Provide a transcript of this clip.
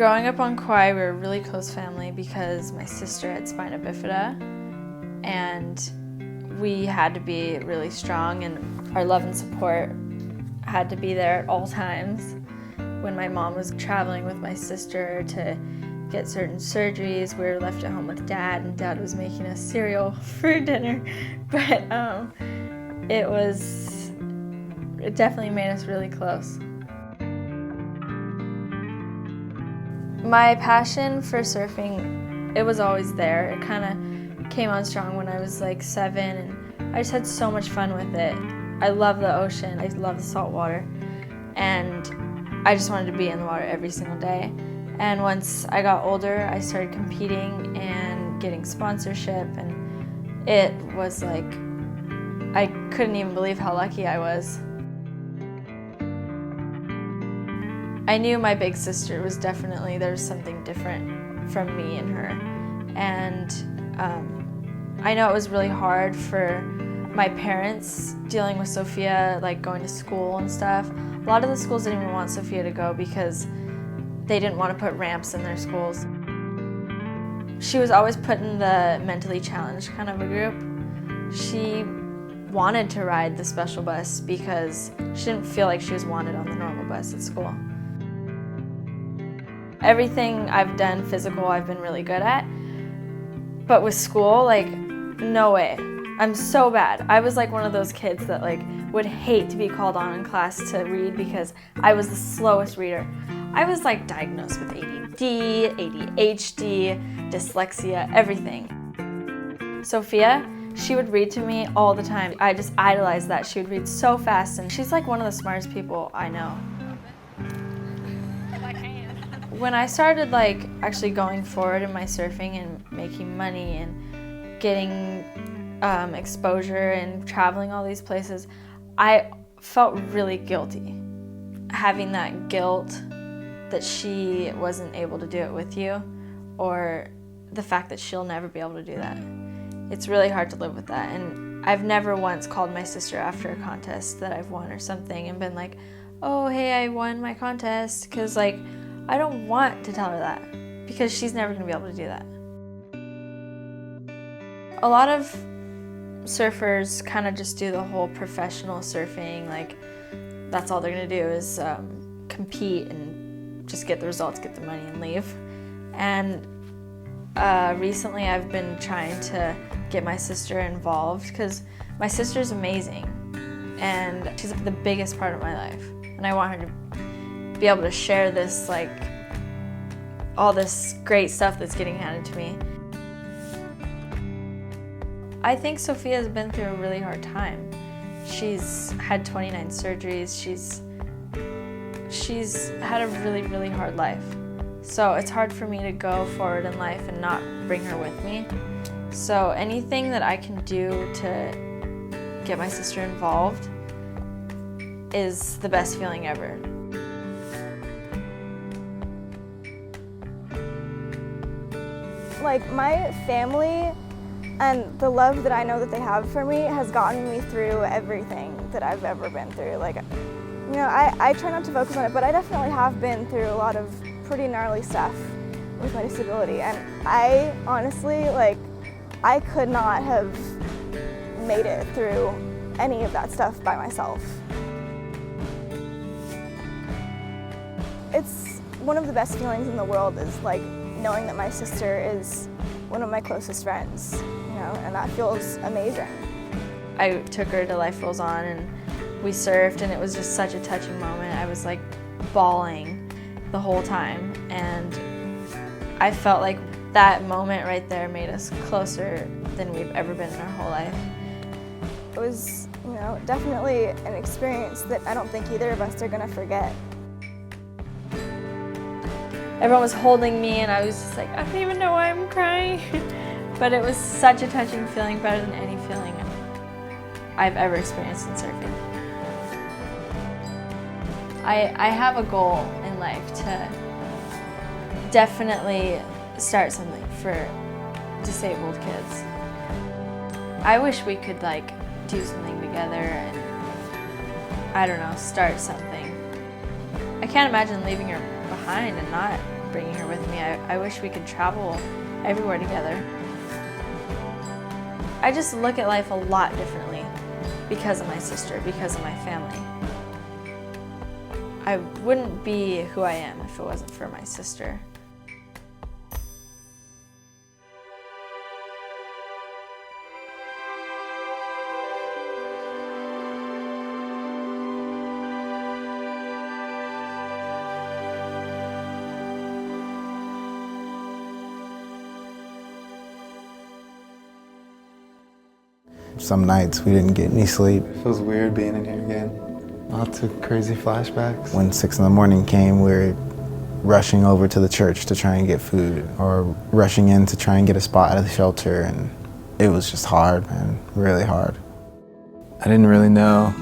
Growing up on Kauai, we were a really close family because my sister had spina bifida, and we had to be really strong, and our love and support had to be there at all times. When my mom was traveling with my sister to get certain surgeries, we were left at home with Dad, and Dad was making us cereal for dinner. But it definitely made us really close. My passion for surfing, it was always there. It kind of came on strong when I was like 7, and I just had so much fun with it. I love the ocean, I love the salt water, and I just wanted to be in the water every single day. And once I got older, I started competing and getting sponsorship, and it was like, I couldn't even believe how lucky I was. I knew my big sister was definitely, there was something different from me and her. And I know it was really hard for my parents dealing with Sophia, like going to school and stuff. A lot of the schools didn't even want Sophia to go because they didn't want to put ramps in their schools. She was always put in the mentally challenged kind of a group. She wanted to ride the special bus because she didn't feel like she was wanted on the normal bus at school. Everything I've done physical, I've been really good at. But with school, like, no way. I'm so bad. I was like one of those kids that like would hate to be called on in class to read because I was the slowest reader. I was like diagnosed with ADD, ADHD, dyslexia, everything. Sophia, she would read to me all the time. I just idolized that. She would read so fast, and she's like one of the smartest people I know. When I started like actually going forward in my surfing and making money and getting exposure and traveling all these places, I felt really guilty. Having that guilt that she wasn't able to do it with you, or the fact that she'll never be able to do that. It's really hard to live with that. And I've never once called my sister after a contest that I've won or something and been like, oh, hey, I won my contest, because like, I don't want to tell her that because she's never going to be able to do that. A lot of surfers kind of just do the whole professional surfing, like that's all they're going to do is compete and just get the results, get the money and leave. And recently I've been trying to get my sister involved because my sister's amazing and she's the biggest part of my life, and I want her to be able to share this, like, all this great stuff that's getting handed to me. I think Sophia's been through a really hard time. She's had 29 surgeries. She's had a really, really hard life. So it's hard for me to go forward in life and not bring her with me. So anything that I can do to get my sister involved is the best feeling ever. Like, my family and the love that I know that they have for me has gotten me through everything that I've ever been through. Like, you know, I try not to focus on it, but I definitely have been through a lot of pretty gnarly stuff with my disability. And I honestly, like, I could not have made it through any of that stuff by myself. It's one of the best feelings in the world is like knowing that my sister is one of my closest friends, you know, and that feels amazing. I took her to Life Rolls On and we surfed, and it was just such a touching moment. I was like bawling the whole time, and I felt like that moment right there made us closer than we've ever been in our whole life. It was, you know, definitely an experience that I don't think either of us are gonna forget. Everyone was holding me, and I was just like, I don't even know why I'm crying. But it was such a touching feeling, better than any feeling I've ever experienced in surfing. I have a goal in life to definitely start something for disabled kids. I wish we could like do something together and, I don't know, start something. I can't imagine leaving her behind and not bringing her with me. I wish we could travel everywhere together. I just look at life a lot differently because of my sister, because of my family. I wouldn't be who I am if it wasn't for my sister. Some nights we didn't get any sleep. It feels weird being in here again. Lots of crazy flashbacks. When 6 in the morning came, we were rushing over to the church to try and get food, or rushing in to try and get a spot at the shelter, and it was just hard, man, really hard. I didn't really know